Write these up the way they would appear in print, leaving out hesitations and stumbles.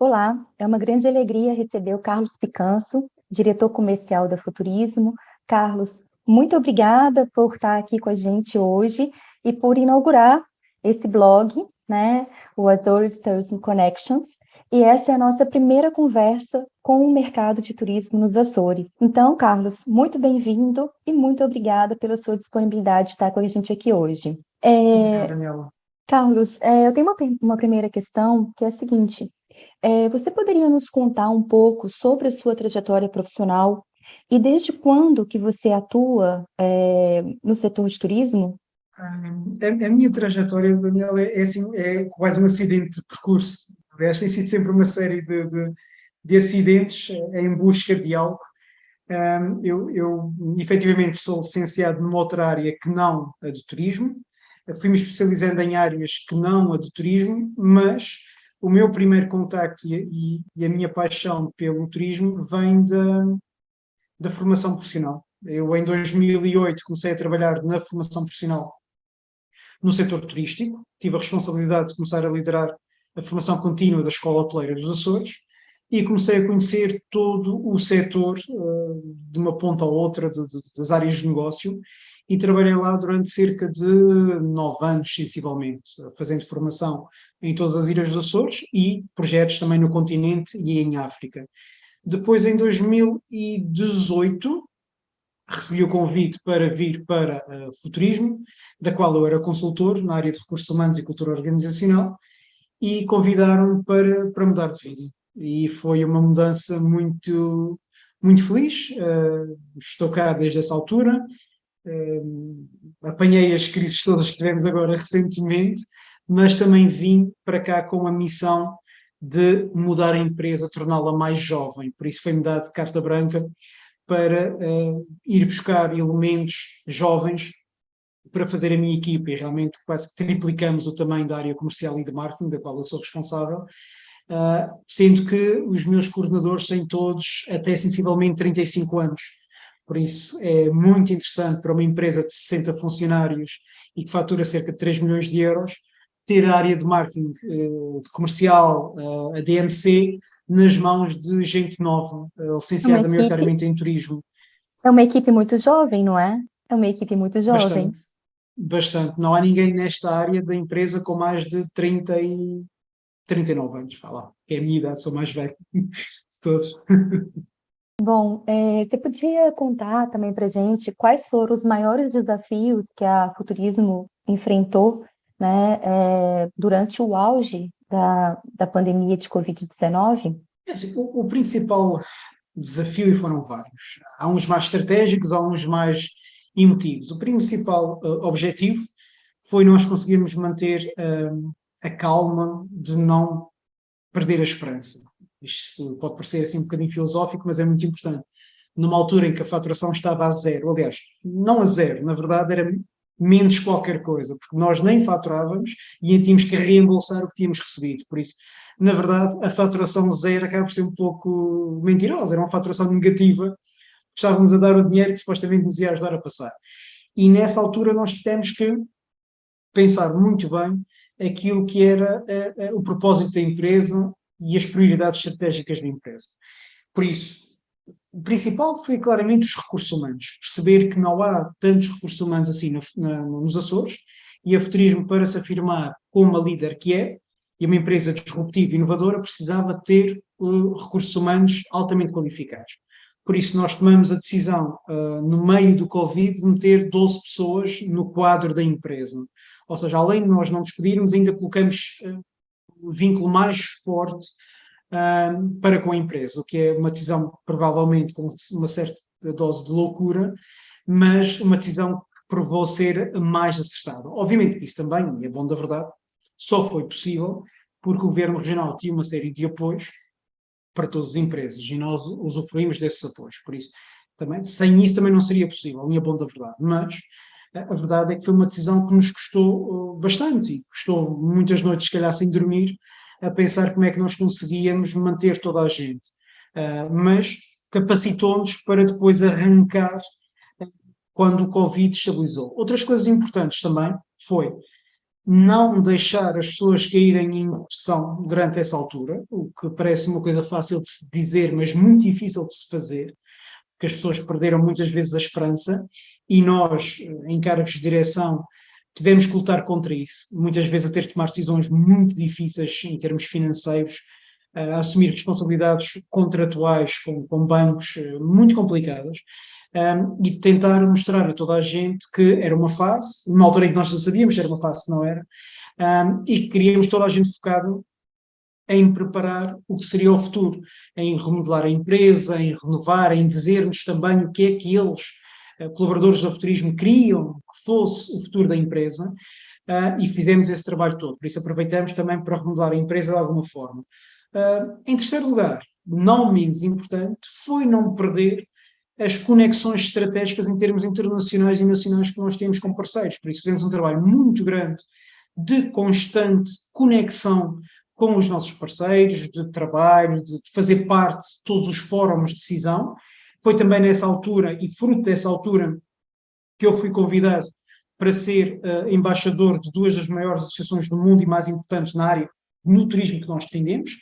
Olá, é uma grande alegria receber o Carlos Picanso, diretor comercial da Futurismo. Carlos, muito obrigada por estar aqui com a gente hoje e por inaugurar esse blog, né, o Azores Tourism Connections. E essa é a nossa primeira conversa com o mercado de turismo nos Açores. Então, Carlos, muito bem-vindo e muito obrigada pela sua disponibilidade de estar com a gente aqui hoje. Obrigado, Daniela. Carlos, eu tenho uma primeira questão que é a seguinte. Você poderia nos contar um pouco sobre a sua trajetória profissional e desde quando que você atua, no setor de turismo? A minha trajetória, Daniela, assim, é quase um acidente de percurso. Aliás, tem sido sempre uma série de acidentes em busca de algo. Eu efetivamente sou licenciado numa outra área que não a do turismo. Fui-me especializando em áreas que não a do turismo, mas o meu primeiro contacto e a minha paixão pelo turismo vem da formação profissional. Eu, em 2008, comecei a trabalhar na formação profissional no setor turístico. Tive a responsabilidade de começar a liderar a formação contínua da Escola Hoteleira dos Açores e comecei a conhecer todo o setor, de uma ponta à outra das áreas de negócio, e trabalhei lá durante cerca de 9 anos, sensivelmente, fazendo formação em todas as ilhas dos Açores e projetos também no continente e em África. Depois, em 2018, recebi o convite para vir para Futurismo, da qual eu era consultor na área de recursos humanos e cultura organizacional, e convidaram-me para mudar de vida. E foi uma mudança muito feliz. Estou cá desde essa altura. Apanhei as crises todas que tivemos agora recentemente, mas também vim para cá com a missão de mudar a empresa, torná-la mais jovem. Por isso foi-me dado carta branca para ir buscar elementos jovens para fazer a minha equipa, e realmente quase que triplicamos o tamanho da área comercial e de marketing, da qual eu sou responsável, sendo que os meus coordenadores têm todos até sensivelmente 35 anos. Por isso é muito interessante para uma empresa de 60 funcionários e que fatura cerca de 3 milhões de euros, ter a área de marketing comercial, a DMC, nas mãos de gente nova, É uma licenciada equipe, maioritariamente em turismo. é uma equipe muito jovem, não é? É uma equipe muito jovem. Bastante, bastante. Não há ninguém nesta área da empresa com mais de 39 anos, vá lá, que é a minha idade, sou mais velho de todos. Bom, você podia contar também para gente quais foram os maiores desafios que a Futurismo enfrentou, né, durante o auge da pandemia de Covid-19? É assim, o principal desafio, e foram vários, há uns mais estratégicos, há uns mais emotivos. O principal objetivo foi nós conseguirmos manter a calma de não perder a esperança. Isto pode parecer assim um bocadinho filosófico, mas é muito importante. Numa altura em que a faturação estava a zero, aliás, não a zero, na verdade era menos qualquer coisa, porque nós nem faturávamos e tínhamos que reembolsar o que tínhamos recebido. Por isso, na verdade, a faturação zero acaba por ser um pouco mentirosa, era uma faturação negativa, estávamos a dar o dinheiro que supostamente nos ia ajudar a passar. E nessa altura nós tivemos que pensar muito bem aquilo que era o propósito da empresa e as prioridades estratégicas da empresa. Por isso, o principal foi claramente os recursos humanos. Perceber que não há tantos recursos humanos assim nos Açores, e a Futurismo, para se afirmar como uma líder que é, e uma empresa disruptiva e inovadora, precisava ter recursos humanos altamente qualificados. Por isso, nós tomamos a decisão, no meio do Covid, de meter 12 pessoas no quadro da empresa. Ou seja, além de nós não despedirmos, ainda colocamos um vínculo mais forte para com a empresa, o que é uma decisão provavelmente com uma certa dose de loucura, mas uma decisão que provou ser mais acertada. Obviamente, isso também, e é bom da verdade, só foi possível porque o Governo Regional tinha uma série de apoios para todas as empresas e nós usufruímos desses apoios. Por isso, também, sem isso também não seria possível, e é bom da verdade. Mas a verdade é que foi uma decisão que nos custou bastante, e custou muitas noites, se calhar, sem dormir, a pensar como é que nós conseguíamos manter toda a gente. Mas capacitou-nos para depois arrancar quando o Covid estabilizou. Outras coisas importantes também foi não deixar as pessoas caírem em depressão durante essa altura, o que parece uma coisa fácil de se dizer, mas muito difícil de se fazer, porque as pessoas perderam muitas vezes a esperança e nós, em cargos de direção, tivemos que lutar contra isso, muitas vezes a ter de tomar decisões muito difíceis em termos financeiros, a assumir responsabilidades contratuais com bancos muito complicadas, e tentar mostrar a toda a gente que era uma fase, numa altura em que nós já sabíamos se era uma fase, se não era, e que queríamos toda a gente focado em preparar o que seria o futuro, em remodelar a empresa, em renovar, em dizer-nos também o que é que eles, colaboradores do Futurismo, queriam que fosse o futuro da empresa, e fizemos esse trabalho todo. Por isso aproveitamos também para remodelar a empresa de alguma forma. Em terceiro lugar, não menos importante, foi não perder as conexões estratégicas em termos internacionais e nacionais que nós temos com parceiros. Por isso fizemos um trabalho muito grande de constante conexão com os nossos parceiros, de trabalho, de fazer parte de todos os fóruns de decisão. Foi também nessa altura, e fruto dessa altura, que eu fui convidado para ser embaixador de duas das maiores associações do mundo e mais importantes na área no turismo que nós defendemos,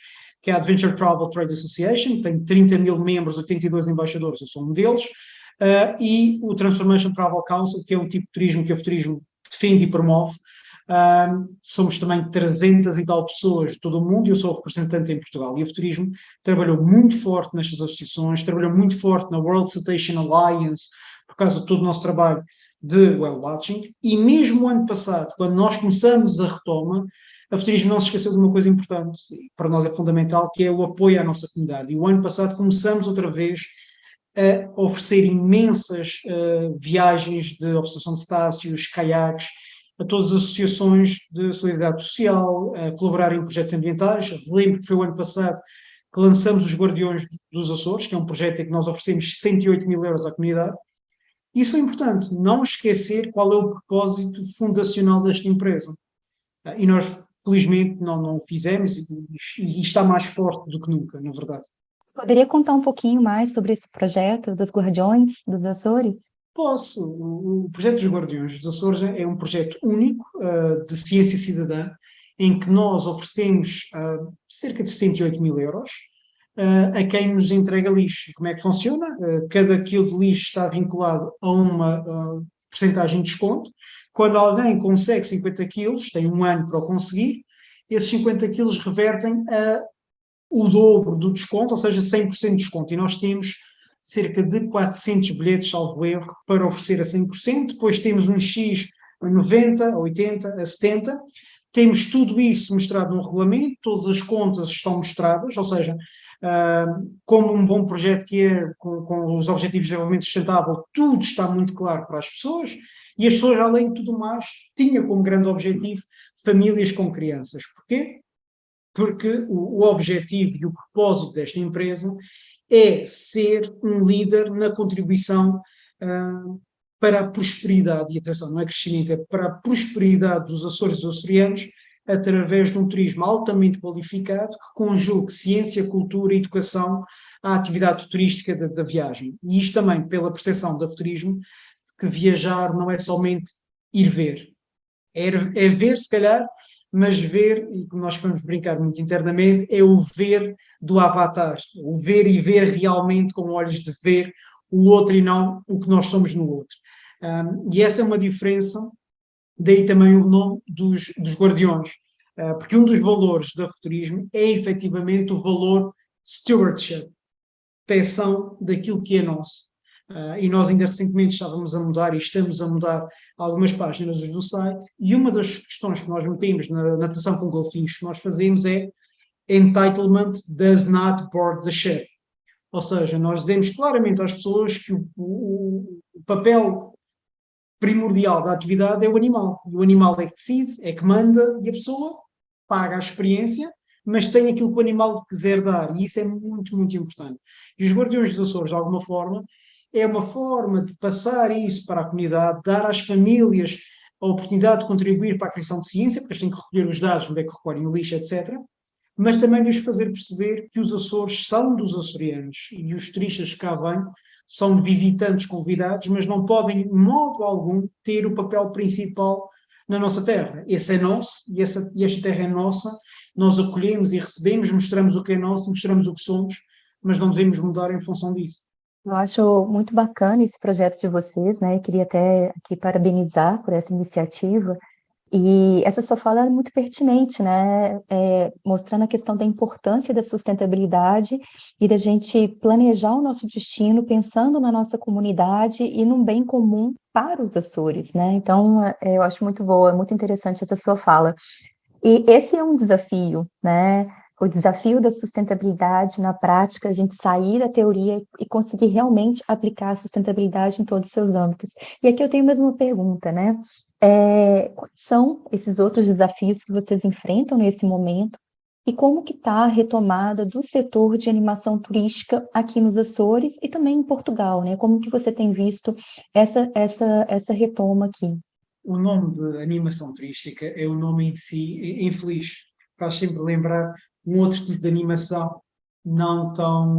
que é a Adventure Travel Trade Association, que tem 30 mil membros, 82 embaixadores, eu sou um deles, e o Transformation Travel Council, que é um tipo de turismo que o Futurismo defende e promove. Somos também 300 e tal pessoas de todo o mundo e eu sou o representante em Portugal. E o Futurismo trabalhou muito forte nestas associações, trabalhou muito forte na World Citation Alliance, por causa de todo o nosso trabalho de whale watching, e mesmo o ano passado, quando nós começamos a retoma, a Futurismo não se esqueceu de uma coisa importante, e para nós é fundamental, que é o apoio à nossa comunidade. E o ano passado começamos outra vez a oferecer imensas viagens de observação de cetáceos, caiaques, a todas as associações de solidariedade social, a colaborar em projetos ambientais. Lembro que foi o ano passado que lançamos os Guardiões dos Açores, que é um projeto em que nós oferecemos 78 mil euros à comunidade. Isso é importante, não esquecer qual é o propósito fundacional desta empresa. E nós, felizmente, não o fizemos e está mais forte do que nunca, na verdade. Você poderia contar um pouquinho mais sobre esse projeto dos Guardiões dos Açores? Posso. O projeto dos Guardiões dos Açores é um projeto único de ciência cidadã, em que nós oferecemos cerca de 78 mil euros a quem nos entrega lixo. Como é que funciona? Cada quilo de lixo está vinculado a uma porcentagem de desconto. Quando alguém consegue 50 quilos, tem um ano para o conseguir, esses 50 quilos revertem a o dobro do desconto, ou seja, 100% de desconto. E nós temos cerca de 400 bilhetes, salvo erro, para oferecer a 100%. Depois temos um X a 90, a 80, a 70. Temos tudo isso mostrado no regulamento, todas as contas estão mostradas, ou seja, como um bom projeto que é, com os Objetivos de Desenvolvimento Sustentável, tudo está muito claro para as pessoas, e as pessoas, além de tudo mais, tinham como grande objetivo famílias com crianças. Porquê? Porque o objetivo e o propósito desta empresa é ser um líder na contribuição para a prosperidade, e atenção, não é crescimento, é para a prosperidade dos Açores e dos açorianos, através de um turismo altamente qualificado que conjugue ciência, cultura e educação à atividade turística da viagem. E isto também pela percepção do Futurismo, que viajar não é somente ir ver, é ver se calhar, mas ver, e como nós vamos brincar muito internamente, é o ver do avatar, o ver e ver realmente com olhos de ver o outro e não o que nós somos no outro. E essa é uma diferença, daí também o nome dos Guardiões, porque um dos valores do Futurismo é efetivamente o valor stewardship, proteção daquilo que é nosso. E nós ainda recentemente estávamos a mudar e estamos a mudar algumas páginas do site, e uma das questões que nós metemos na natação com golfinhos que nós fazemos é entitlement does not board the ship. Ou seja, nós dizemos claramente às pessoas que o papel primordial da atividade é o animal. E o animal é que decide, é que manda, e a pessoa paga a experiência, mas tem aquilo que o animal quiser dar. E isso é muito, muito importante. E os Guardiões dos Açores, de alguma forma, é uma forma de passar isso para a comunidade, dar às famílias a oportunidade de contribuir para a criação de ciência, porque eles têm que recolher os dados, onde é que recolhem o lixo, etc., mas também lhes fazer perceber que os Açores são dos açorianos e os turistas que cá vêm são visitantes convidados, mas não podem, de modo algum, ter o papel principal na nossa terra. Esse é nosso e esta terra é nossa. Nós acolhemos e recebemos, mostramos o que é nosso, mostramos o que somos, mas não devemos mudar em função disso. Eu acho muito bacana esse projeto de vocês, né? Eu queria até aqui parabenizar por essa iniciativa. E essa sua fala é muito pertinente, né? Mostrando a questão da importância da sustentabilidade e da gente planejar o nosso destino pensando na nossa comunidade e num bem comum para os Açores, né? Então, eu acho muito boa, muito interessante essa sua fala. E esse é um desafio, né? O desafio da sustentabilidade na prática, a gente sair da teoria e conseguir realmente aplicar a sustentabilidade em todos os seus âmbitos. E aqui eu tenho mais uma pergunta, né? Quais são esses outros desafios que vocês enfrentam nesse momento? E como que está a retomada do setor de animação turística aqui nos Açores e também em Portugal, né? Como que você tem visto essa retoma aqui? O nome de animação turística é o nome em si infeliz. Faz sempre lembrar um outro tipo de animação não tão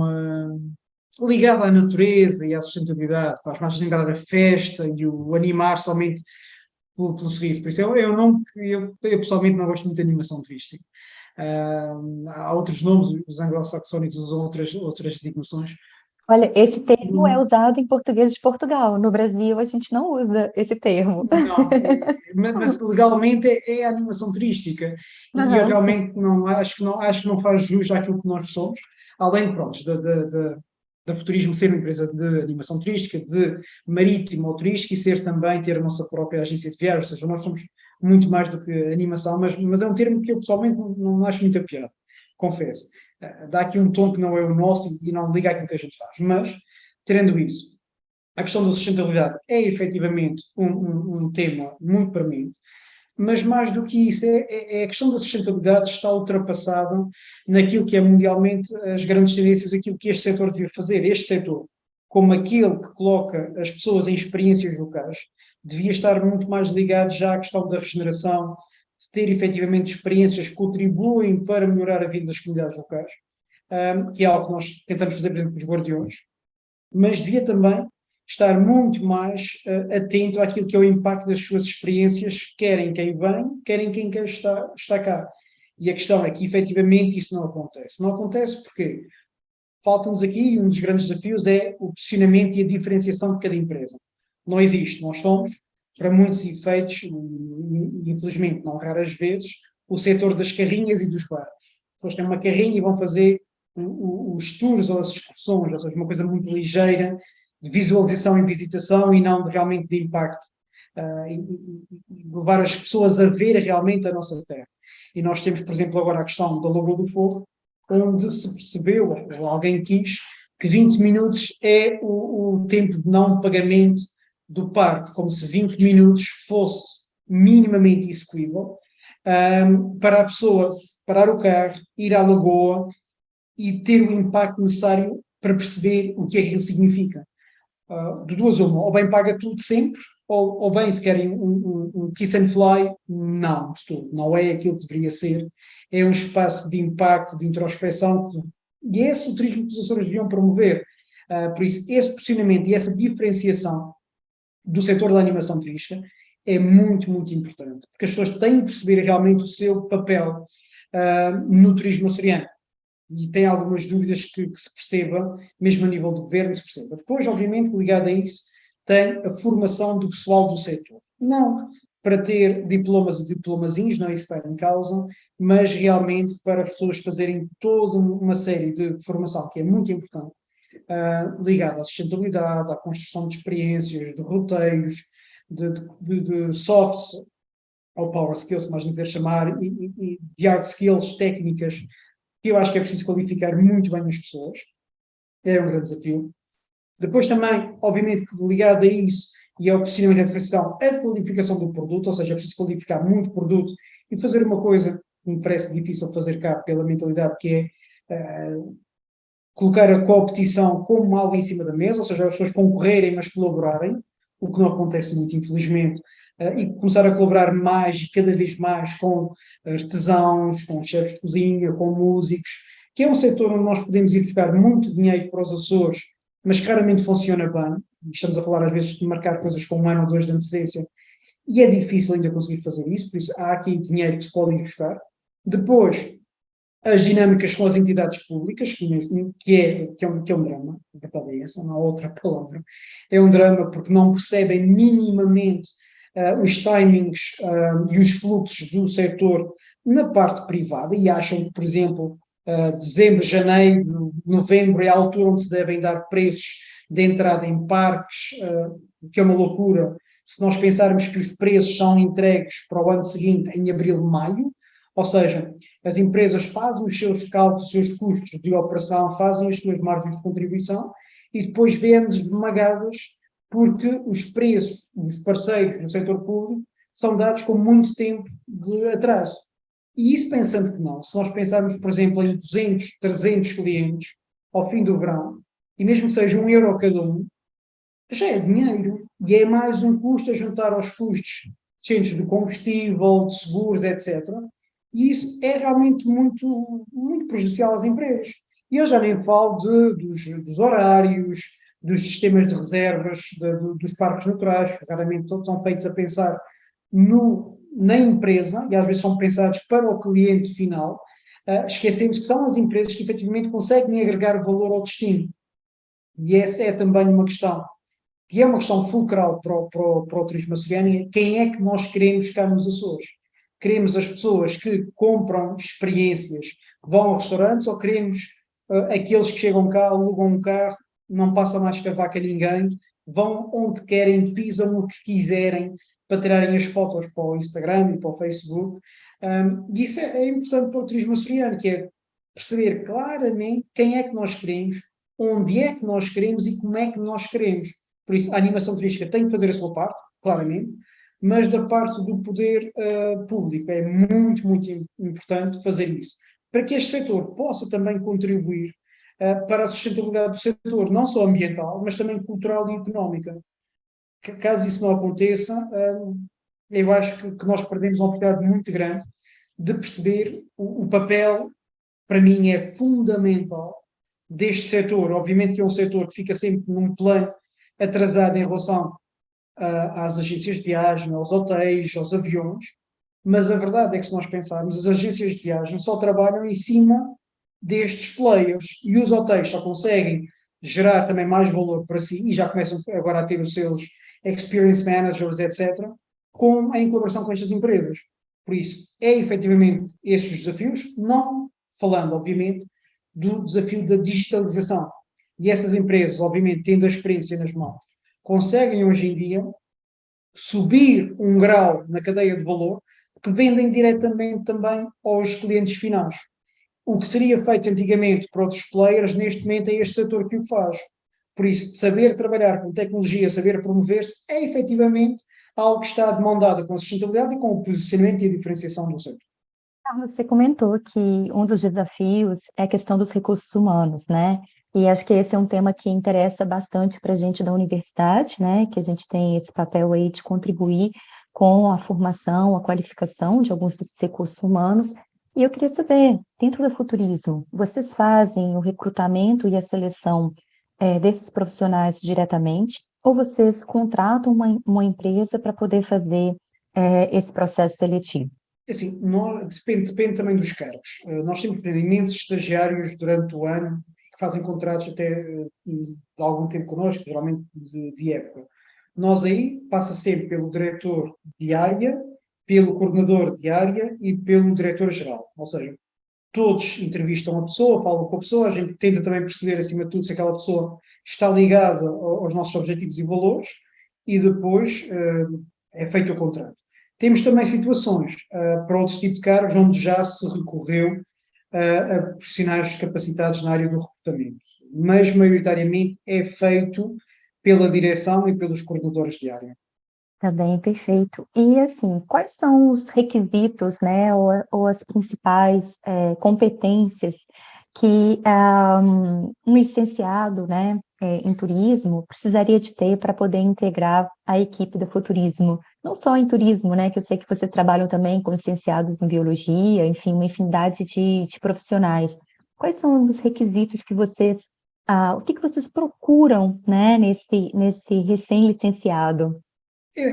ligado à natureza e à sustentabilidade. Faz mais lembrar a festa e o animar somente pelo sorriso. Por isso é um nome que eu pessoalmente não gosto muito de animação turística. Há outros nomes, os anglo-saxónicos usam outras designações. Olha, esse termo é usado em português de Portugal. No Brasil, a gente não usa esse termo. Não, mas legalmente é a animação turística e eu Aham, sim. realmente acho que não faz jus àquilo que nós somos, além pronto, da Futurismo ser uma empresa de animação turística, de marítimo ou turística e ser também ter a nossa própria agência de viagens, ou seja, nós somos muito mais do que animação, mas é um termo que eu pessoalmente não acho muito piada, confesso. Dá aqui um tom que não é o nosso e não liga àquilo que a gente faz, mas, tirando isso, a questão da sustentabilidade é efetivamente um tema muito premente, mas mais do que isso, a questão da sustentabilidade está ultrapassada naquilo que é mundialmente as grandes tendências, aquilo que este setor devia fazer. Este setor, como aquele que coloca as pessoas em experiências locais, devia estar muito mais ligado já à questão da regeneração, de ter efetivamente experiências que contribuem para melhorar a vida das comunidades locais, que é algo que nós tentamos fazer, por exemplo, com os guardiões, mas devia também estar muito mais atento àquilo que é o impacto das suas experiências, quer em quem vem, quer em quem quer está cá. E a questão é que, efetivamente, isso não acontece. Não acontece porque falta-nos aqui, um dos grandes desafios é o posicionamento e a diferenciação de cada empresa. Não existe. Nós somos, para muitos efeitos, e infelizmente não raras vezes, o setor das carrinhas e dos barcos. As pessoas têm uma carrinha e vão fazer os tours ou as excursões, ou seja, uma coisa muito ligeira, de visualização e visitação e não realmente de impacto. E levar as pessoas a ver realmente a nossa terra. E nós temos, por exemplo, agora a questão da Lagoa do Fogo, onde se percebeu, ou alguém quis, que 20 minutos é o tempo de não pagamento do parque, como se 20 minutos fosse minimamente execuível, para a pessoa parar o carro, ir à lagoa e ter o impacto necessário para perceber o que é que aquilo significa. De duas uma, ou bem paga tudo sempre, ou bem se querem um kiss and fly, não, de tudo, não é aquilo que deveria ser, é um espaço de impacto, de introspeção, e esse é o turismo que os Açores deviam promover. Por isso, esse posicionamento e essa diferenciação do setor da animação turística é muito, muito importante, porque as pessoas têm de perceber realmente o seu papel no turismo açoriano e tem algumas dúvidas que se perceba, mesmo a nível do governo, se perceba. Depois, obviamente, ligado a isso, tem a formação do pessoal do setor. Não para ter diplomas e diplomazinhos, não é isso que está em causa, mas realmente para as pessoas fazerem toda uma série de formação que é muito importante, ligada à sustentabilidade, à construção de experiências, de roteiros, de softs, ou power skills, como mais dizer chamar, e de hard skills, técnicas, que eu acho que é preciso qualificar muito bem as pessoas, é um grande desafio. Depois também, obviamente, ligado a isso e ao posicionamento da diferenciação, a qualificação do produto, ou seja, é preciso qualificar muito o produto e fazer uma coisa que me parece difícil fazer cá pela mentalidade, que é colocar a competição como algo em cima da mesa, ou seja, as pessoas concorrerem, mas colaborarem, o que não acontece muito, infelizmente, e começar a colaborar mais e cada vez mais com artesãos, com chefes de cozinha, com músicos, que é um setor onde nós podemos ir buscar muito dinheiro para os Açores, mas que raramente funciona bem. Estamos a falar às vezes de marcar coisas com um ano ou dois de antecedência, e é difícil ainda conseguir fazer isso, por isso há aqui dinheiro que se pode ir buscar. Depois, as dinâmicas com as entidades públicas, que é um drama, a verdade é essa, não há outra palavra, é um drama porque não percebem minimamente os timings e os fluxos do setor na parte privada e acham que, por exemplo, dezembro, janeiro, novembro é a altura onde se devem dar preços de entrada em parques, que é uma loucura se nós pensarmos que os preços são entregues para o ano seguinte, em abril, maio, ou seja, as empresas fazem os seus cálculos, os seus custos de operação, fazem as suas margens de contribuição e depois vêm-nos esmagadas porque os preços dos parceiros do setor público são dados com muito tempo de atraso. E isso pensando que não, se nós pensarmos, por exemplo, em 200, 300 clientes ao fim do verão, e mesmo que seja €1 cada um, já é dinheiro. E é mais um custo a juntar aos custos de combustível, de seguros, etc. E isso é realmente muito, muito prejudicial às empresas. E eu já nem falo dos horários, dos sistemas de reservas, dos parques naturais, que raramente todos são feitos a pensar na empresa, e às vezes são pensados para o cliente final, esquecemos que são as empresas que efetivamente conseguem agregar valor ao destino. E essa é também uma questão, e é uma questão fulcral para o turismo açoriano, é quem é que nós queremos cá nos Açores? Queremos as pessoas que compram experiências, que vão a restaurantes, ou queremos aqueles que chegam cá, alugam um carro, não passa mais cavaco a ninguém, vão onde querem, pisam o que quiserem, para tirarem as fotos para o Instagram e para o Facebook. E isso é importante para o turismo açoriano, que é perceber claramente quem é que nós queremos, onde é que nós queremos e como é que nós queremos. Por isso, a animação turística tem que fazer a sua parte, claramente, mas da parte do poder público é muito, muito importante fazer isso, para que este setor possa também contribuir para a sustentabilidade do setor, não só ambiental, mas também cultural e económica. Caso isso não aconteça, eu acho que nós perdemos uma oportunidade muito grande de perceber o papel, para mim, é fundamental deste setor. Obviamente que é um setor que fica sempre num plano atrasado em relação às agências de viagem, aos hotéis, aos aviões, mas a verdade é que se nós pensarmos, as agências de viagem só trabalham em cima destes players e os hotéis só conseguem gerar também mais valor para si e já começam agora a ter os seus experience managers, etc., em colaboração com estas empresas. Por isso, é efetivamente esses os desafios, não falando, obviamente, do desafio da digitalização. E essas empresas, obviamente, tendo a experiência nas mãos, conseguem hoje em dia subir um grau na cadeia de valor que vendem diretamente também aos clientes finais. O que seria feito antigamente para outros players, neste momento é este setor que o faz. Por isso, saber trabalhar com tecnologia, saber promover-se, é efetivamente algo que está de mão dada com a sustentabilidade e com o posicionamento e a diferenciação do setor. Carlos, você comentou que um dos desafios é a questão dos recursos humanos, né? E acho que esse é um tema que interessa bastante para a gente da universidade, né? Que a gente tem esse papel aí de contribuir com a formação, a qualificação de alguns desses recursos humanos. E eu queria saber, dentro do futurismo, vocês fazem o recrutamento e a seleção desses profissionais diretamente, ou vocês contratam uma empresa para poder fazer esse processo seletivo? Assim, depende também dos cargos. Nós temos imensos estagiários durante o ano que fazem contratos até de algum tempo connosco, geralmente de época. Nós aí passa sempre pelo diretor de área, pelo coordenador de área e pelo diretor-geral. Ou seja, todos entrevistam a pessoa, falam com a pessoa, a gente tenta também perceber, acima de tudo, se aquela pessoa está ligada aos nossos objetivos e valores e depois é feito o contrato. Temos também situações para outros tipos de cargos onde já se recorreu a profissionais capacitados na área do recrutamento, mas maioritariamente é feito pela direção e pelos coordenadores de área. Tá bem, perfeito. E assim, quais são os requisitos, né, ou as principais competências que um licenciado, né, em turismo precisaria de ter para poder integrar a equipe do Futurismo? Não só em turismo, né, que eu sei que vocês trabalham também com licenciados em biologia, enfim, uma infinidade de profissionais. Quais são os requisitos que vocês, o que vocês procuram, né, nesse recém-licenciado?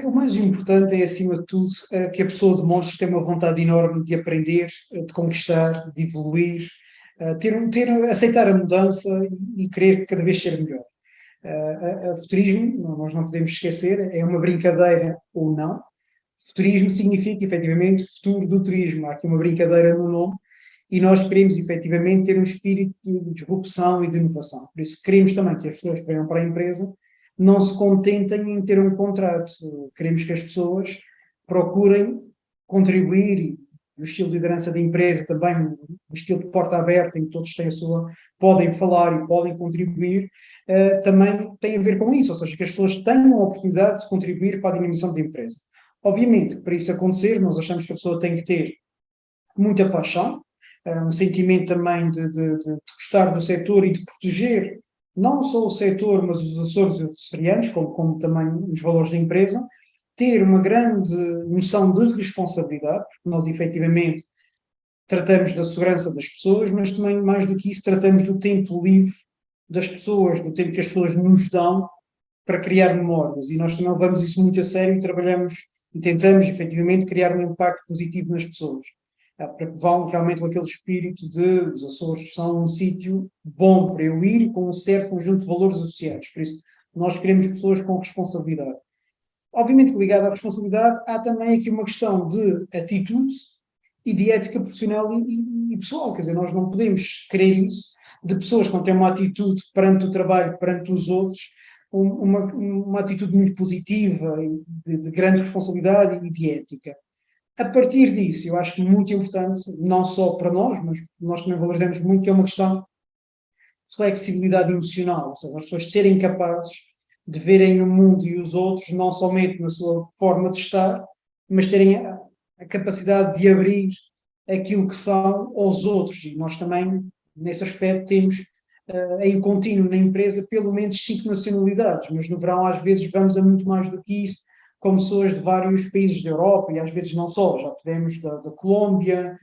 O mais importante é, acima de tudo, que a pessoa demonstre que tem uma vontade enorme de aprender, de conquistar, de evoluir, aceitar a mudança e querer cada vez ser melhor. A futurismo, nós não podemos esquecer, é uma brincadeira ou não. Futurismo significa, efetivamente, futuro do turismo. Há aqui uma brincadeira no nome e nós queremos, efetivamente, ter um espírito de disrupção e de inovação. Por isso, queremos também que as pessoas que venham para a empresa não se contentem em ter um contrato. Queremos que as pessoas procurem contribuir e o estilo de liderança da empresa também, o estilo de porta aberta, em que todos têm a sua, podem falar e podem contribuir, também tem a ver com isso, ou seja, que as pessoas tenham a oportunidade de contribuir para a dinamização da empresa. Obviamente, para isso acontecer, nós achamos que a pessoa tem que ter muita paixão, um sentimento também de gostar do setor e de proteger não só o setor, mas os Açores e os açorianos, como também os valores da empresa, ter uma grande noção de responsabilidade, porque nós efetivamente tratamos da segurança das pessoas, mas também, mais do que isso, tratamos do tempo livre das pessoas, do tempo que as pessoas nos dão para criar memórias. E nós também levamos isso muito a sério e trabalhamos e tentamos, efetivamente, criar um impacto positivo nas pessoas. Para que vão realmente com aquele espírito de os Açores são um sítio bom para eu ir, com um certo conjunto de valores associados. Por isso, nós queremos pessoas com responsabilidade. Obviamente que ligado à responsabilidade, há também aqui uma questão de atitude e de ética profissional e pessoal. Quer dizer, nós não podemos querer isso de pessoas que têm uma atitude perante o trabalho, perante os outros, uma atitude muito positiva, de grande responsabilidade e de ética. A partir disso, eu acho muito importante, não só para nós, mas nós também valorizamos muito, que é uma questão de flexibilidade emocional, ou seja, as pessoas serem capazes de verem o mundo e os outros não somente na sua forma de estar, mas terem a capacidade de abrir aquilo que são aos outros. E nós também, nesse aspecto, temos em contínuo na empresa pelo menos 5 nacionalidades, mas no verão às vezes vamos a muito mais do que isso, como pessoas de vários países da Europa, e às vezes não só, já tivemos da Colômbia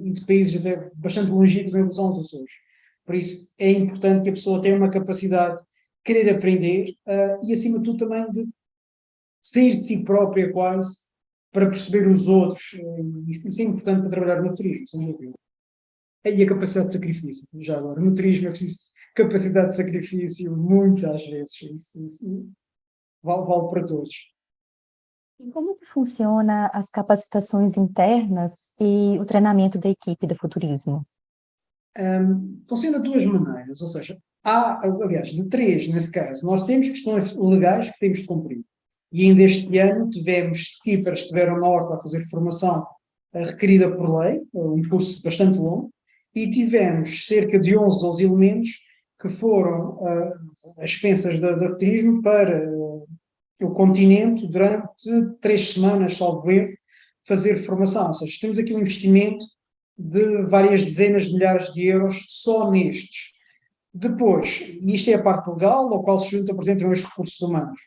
e de países bastante longínquos em relação aos Açores. Por isso é importante que a pessoa tenha uma capacidade de querer aprender e acima de tudo também de sair de si própria quase para perceber os outros. Isso é importante para trabalhar no turismo, sem dúvida. E a capacidade de sacrifício, já agora. No turismo é preciso capacidade de sacrifício, muitas vezes. Isso vale para todos. E como que funciona as capacitações internas e o treinamento da equipe do futurismo? Funciona de duas maneiras, ou seja, aliás, de três nesse caso. Nós temos questões legais que temos de cumprir. E ainda este ano tivemos skippers que estiveram na horta a fazer formação requerida por lei, um curso bastante longo, e tivemos cerca de 11, 12 elementos que foram às expensas da turismo para o continente durante 3 semanas, salvo erro, fazer formação. Ou seja, temos aqui um investimento de várias dezenas de milhares de euros só nestes. Depois, isto é a parte legal, ao qual se junta, por exemplo, os recursos humanos,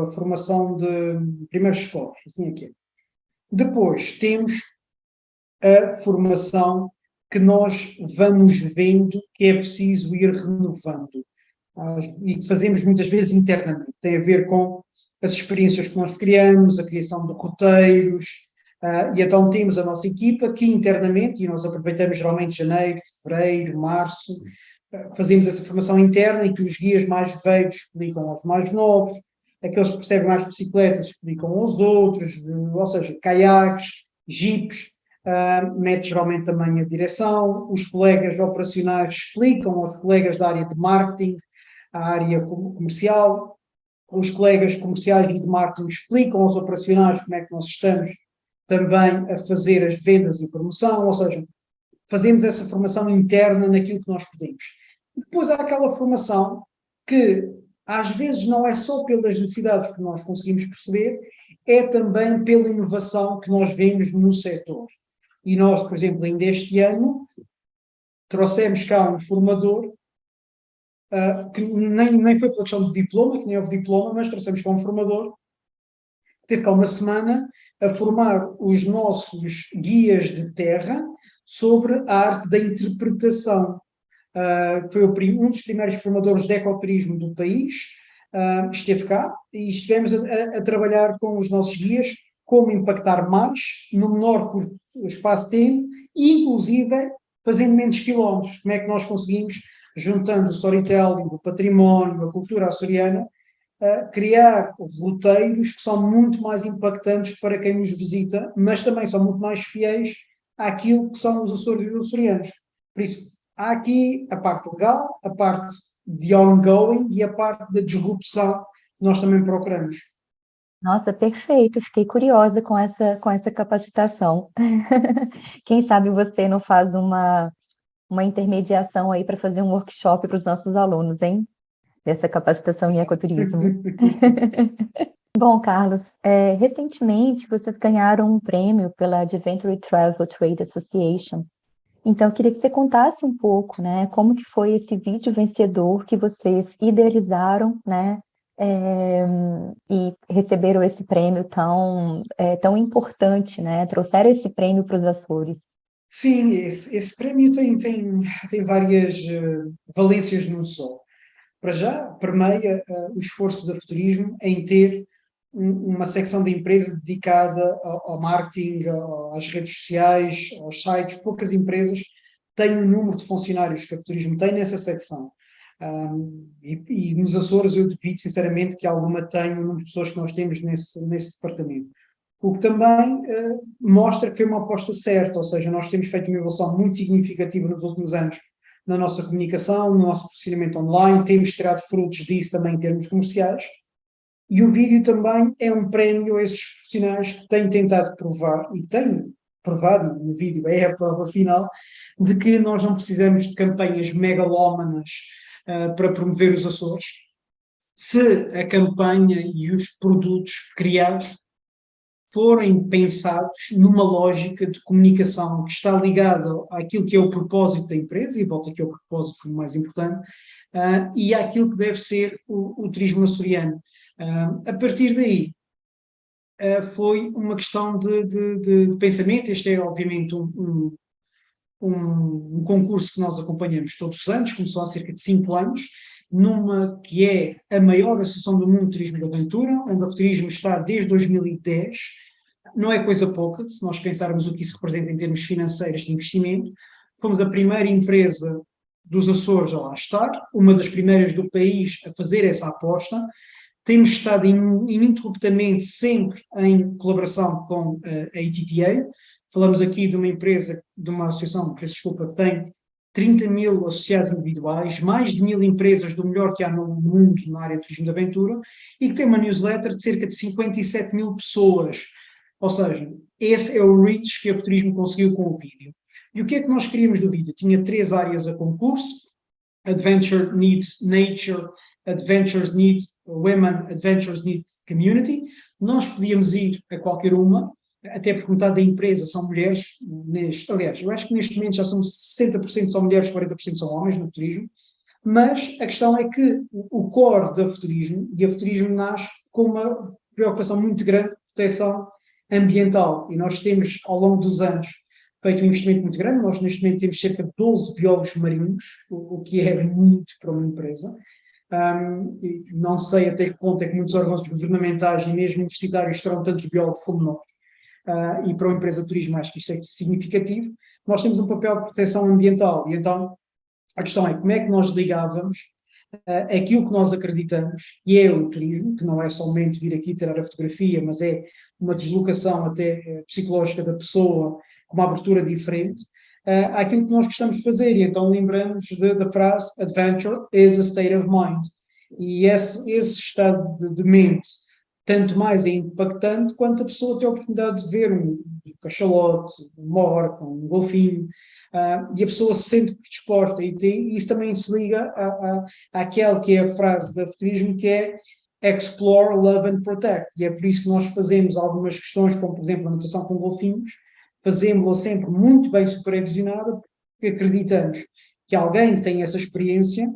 a formação de primeiras escolas, assim aqui. Depois temos a formação que nós vamos vendo que é preciso ir renovando e que fazemos muitas vezes internamente. Tem a ver com as experiências que nós criamos, a criação de roteiros, e então temos a nossa equipa que internamente, e nós aproveitamos geralmente janeiro, fevereiro, março, fazemos essa formação interna em que os guias mais velhos explicam aos mais novos, aqueles que percebem mais bicicletas explicam aos outros, ou seja, caiaques, jipes, mete geralmente também a direção, os colegas operacionais explicam aos colegas da área de marketing, a área comercial, os colegas comerciais e de marketing explicam aos operacionais como é que nós estamos também a fazer as vendas e promoção, ou seja, fazemos essa formação interna naquilo que nós podemos. Depois há aquela formação que às vezes não é só pelas necessidades que nós conseguimos perceber, é também pela inovação que nós vemos no setor. E nós, por exemplo, ainda este ano, trouxemos cá um formador que nem foi pela questão de diploma, que nem houve diploma, mas trouxemos cá um formador que teve cá uma semana a formar os nossos guias de terra sobre a arte da interpretação. Foi um dos primeiros formadores de ecoturismo do país, esteve cá e estivemos a trabalhar com os nossos guias como impactar mais no menor espaço de tempo e, inclusive, fazendo menos quilómetros. Como é que nós conseguimos, juntando o storytelling, o património, a cultura açoriana, criar roteiros que são muito mais impactantes para quem nos visita, mas também são muito mais fiéis àquilo que são os Açores e os açorianos. Por isso, há aqui a parte legal, a parte de ongoing e a parte da disrupção que nós também procuramos. Nossa, perfeito. Fiquei curiosa com essa capacitação. Quem sabe você não faz uma intermediação aí para fazer um workshop para os nossos alunos, hein? Dessa capacitação em ecoturismo. Bom, Carlos, recentemente vocês ganharam um prêmio pela Adventure Travel Trade Association. Então, eu queria que você contasse um pouco, né, como que foi esse vídeo vencedor que vocês idealizaram, né, e receberam esse prêmio tão importante, né, trouxeram esse prêmio para os Açores. Sim, esse prémio tem várias valências num só. Para já, permeia o esforço da Futurismo em ter uma secção da empresa dedicada ao marketing, às redes sociais, aos sites. Poucas empresas têm o número de funcionários que a Futurismo tem nessa secção. E nos Açores eu duvido sinceramente que alguma tenha o número de pessoas que nós temos nesse departamento. O que também mostra que foi uma aposta certa, ou seja, nós temos feito uma evolução muito significativa nos últimos anos na nossa comunicação, no nosso posicionamento online, temos tirado frutos disso também em termos comerciais, e o vídeo também é um prémio a esses profissionais que têm tentado provar, e têm provado, e o vídeo é a prova final, de que nós não precisamos de campanhas megalómanas para promover os Açores, se a campanha e os produtos criados forem pensados numa lógica de comunicação que está ligada àquilo que é o propósito da empresa, e volta aqui ao propósito como mais importante, e àquilo que deve ser o turismo açoriano. A partir daí, foi uma questão de pensamento. Este é, obviamente, um concurso que nós acompanhamos todos os anos, começou há cerca de 5 anos, numa que é a maior associação do mundo de turismo de aventura, onde o turismo está desde 2010. Não é coisa pouca, se nós pensarmos o que isso representa em termos financeiros de investimento. Fomos a primeira empresa dos Açores a lá estar, uma das primeiras do país a fazer essa aposta. Temos estado ininterruptamente sempre em colaboração com a ITTA. Falamos aqui de uma empresa, de uma associação, peço desculpa, que tem 30 mil associados individuais, mais de 1000 empresas do melhor que há no mundo na área de turismo de aventura, e que tem uma newsletter de cerca de 57 mil pessoas. Ou seja, esse é o reach que a Futurismo conseguiu com o vídeo. E o que é que nós queríamos do vídeo? Tinha 3 áreas a concurso: Adventure Needs Nature, Adventures Need Women, Adventures Need Community. Nós podíamos ir a qualquer uma, até porque metade da empresa são mulheres. Aliás, eu acho que neste momento já são 60% são mulheres, 40% são homens no Futurismo. Mas a questão é que o core da Futurismo, e a Futurismo nasce com uma preocupação muito grande de proteção ambiental, e nós temos, ao longo dos anos, feito um investimento muito grande. Nós, neste momento, temos cerca de 12 biólogos marinhos, o que é muito para uma empresa. Não sei até que ponto é que muitos órgãos governamentais e mesmo universitários terão tantos biólogos como nós. E para uma empresa de turismo acho que isto é significativo. Nós temos um papel de proteção ambiental, e então a questão é como é que nós ligávamos aquilo que nós acreditamos, e é o turismo, que não é somente vir aqui tirar a fotografia, mas é uma deslocação até psicológica da pessoa, com uma abertura diferente, àquilo que nós gostamos de fazer. E então lembramos da frase "Adventure is a state of mind". E esse estado de mente, tanto mais é impactante quanto a pessoa tem a oportunidade de ver um cachalote, uma orca, um golfinho, e a pessoa se sente disposta, e isso também se liga àquela que é a frase da Futurismo, que é "Explore, Love and Protect", e é por isso que nós fazemos algumas questões, como por exemplo a natação com golfinhos, fazemos-la sempre muito bem supervisionada, porque acreditamos que alguém que tem essa experiência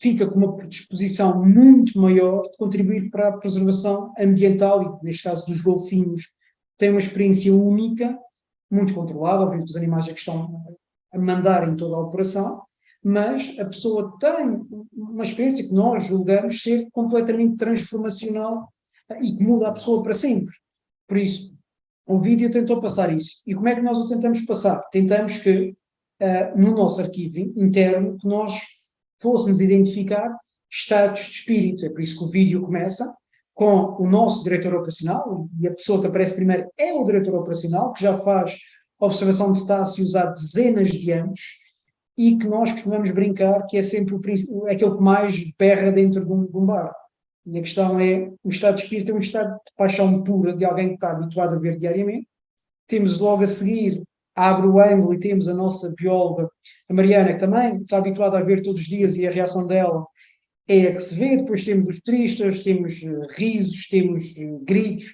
fica com uma predisposição muito maior de contribuir para a preservação ambiental, e neste caso dos golfinhos, tem uma experiência única, muito controlada, obviamente os animais é que estão a mandar em toda a operação, mas a pessoa tem uma experiência que nós julgamos ser completamente transformacional e que muda a pessoa para sempre. Por isso, o vídeo tentou passar isso. E como é que nós o tentamos passar? Tentamos que, no nosso arquivo interno, que nós fôssemos identificar estados de espírito. É por isso que o vídeo começa com o nosso diretor operacional, e a pessoa que aparece primeiro é o diretor operacional, que já faz observação de estácios há dezenas de anos, e que nós costumamos brincar que é sempre aquele que mais berra dentro de um bar. E a questão é, o estado de espírito é um estado de paixão pura de alguém que está habituado a ver diariamente. Temos logo a seguir, abre o ângulo e temos a nossa bióloga, a Mariana, que também está habituada a ver todos os dias e a reação dela é a que se vê. Depois temos os tristas, temos risos, temos gritos,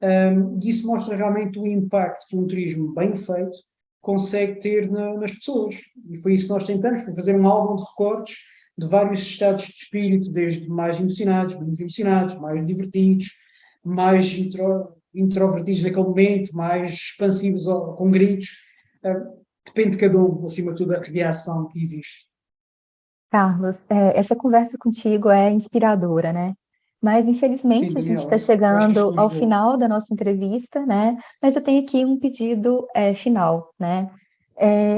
e isso mostra realmente o impacto que um turismo bem feito consegue ter nas pessoas. E foi isso que nós tentamos, foi fazer um álbum de recortes de vários estados de espírito, desde mais emocionados, menos emocionados, mais divertidos, mais introvertidos naquele momento, mais expansivos com gritos. Depende de cada um, acima de tudo, a reação que existe. Carlos, essa conversa contigo é inspiradora, né? Mas, Sim, infelizmente, a gente está Daniela, eu acho que isto chegando nos ao levou. final da nossa entrevista, né? Mas eu tenho aqui um pedido, final, né?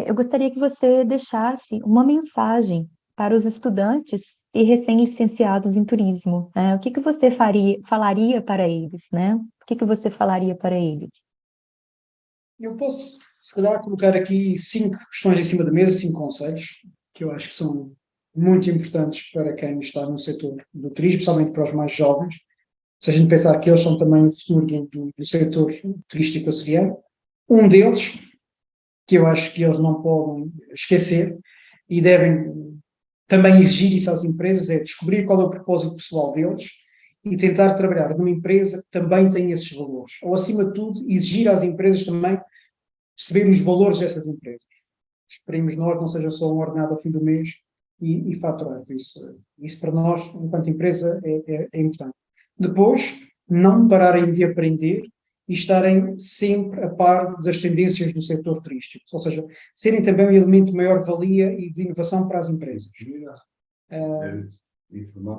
Eu gostaria que você deixasse uma mensagem para os estudantes e recém-licenciados em turismo, né? O que que você falaria para eles, né? O que que você falaria para eles? Eu posso, se calhar, colocar aqui 5 questões em cima da mesa, 5 conselhos, que eu acho que são muito importantes para quem está no setor do turismo, especialmente para os mais jovens. Se a gente pensar que eles são também o futuro do setor turístico açoriano, um deles, que eu acho que eles não podem esquecer e devem também exigir isso às empresas, é descobrir qual é o propósito pessoal deles e tentar trabalhar numa empresa que também tem esses valores. Ou, acima de tudo, exigir às empresas também perceber os valores dessas empresas. Esperemos nós não seja só um ordenado ao fim do mês e faturar. Isso para nós, enquanto empresa, é importante. Depois, não pararem de aprender e estarem sempre a par das tendências do setor turístico, ou seja, serem também um elemento de maior valia e de inovação para as empresas.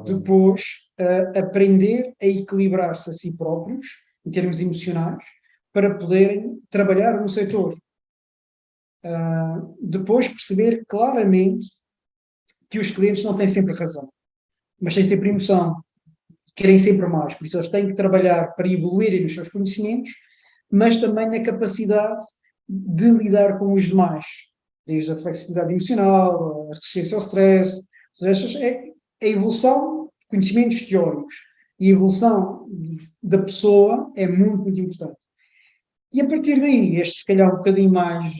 Depois, aprender a equilibrar-se a si próprios, em termos emocionais, para poderem trabalhar no setor. Depois, perceber claramente que os clientes não têm sempre razão, mas têm sempre emoção, querem sempre mais. Por isso, eles têm que trabalhar para evoluírem nos seus conhecimentos, mas também na capacidade de lidar com os demais, desde a flexibilidade emocional, a resistência ao stress. Ou seja, é a evolução de conhecimentos teóricos e a evolução da pessoa é muito, muito importante. E a partir daí, este se calhar um bocadinho mais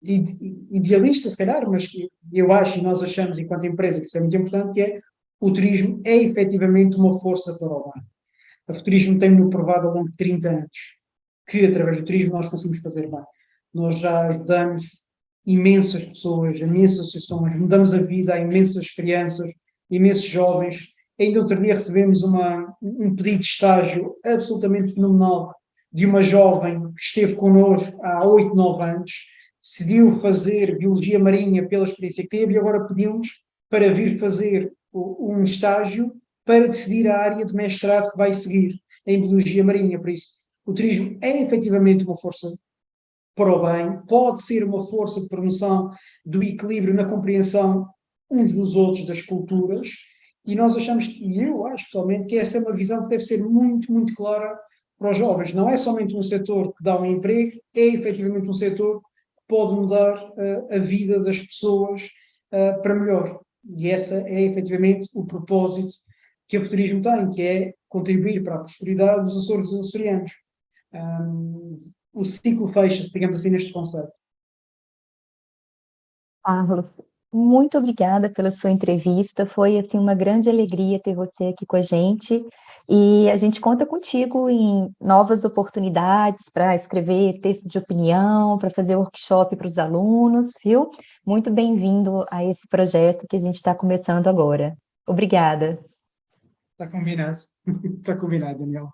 idealista, se calhar, mas que eu acho e nós achamos enquanto empresa que isso é muito importante, que é o turismo é efetivamente uma força para o bem. O turismo tem-no provado ao longo de 30 anos que através do turismo nós conseguimos fazer bem. Nós já ajudamos imensas pessoas, imensas associações, mudamos a vida a imensas crianças, imensos jovens. Ainda outro dia recebemos um pedido de estágio absolutamente fenomenal de uma jovem que esteve connosco há 8, 9 anos, decidiu fazer biologia marinha pela experiência que teve e agora pediu-nos para vir fazer um estágio para decidir a área de mestrado que vai seguir em biologia marinha. Por isso, o turismo é efetivamente uma força para o bem, pode ser uma força de promoção do equilíbrio na compreensão uns dos outros, das culturas, e nós achamos e eu acho pessoalmente, que essa é uma visão que deve ser muito, muito clara para os jovens. Não é somente um setor que dá um emprego, é efetivamente um setor que pode mudar a vida das pessoas para melhor. E essa é efetivamente o propósito que o futurismo tem, que é contribuir para a prosperidade dos Açores e dos açorianos. O ciclo fecha-se, digamos assim, neste conceito. Carlos, muito obrigada pela sua entrevista. Foi assim uma grande alegria ter você aqui com a gente. E a gente conta contigo em novas oportunidades para escrever texto de opinião, para fazer workshop para os alunos, viu? Muito bem-vindo a esse projeto que a gente está começando agora. Obrigada. Está combinado. Está combinado, Daniel.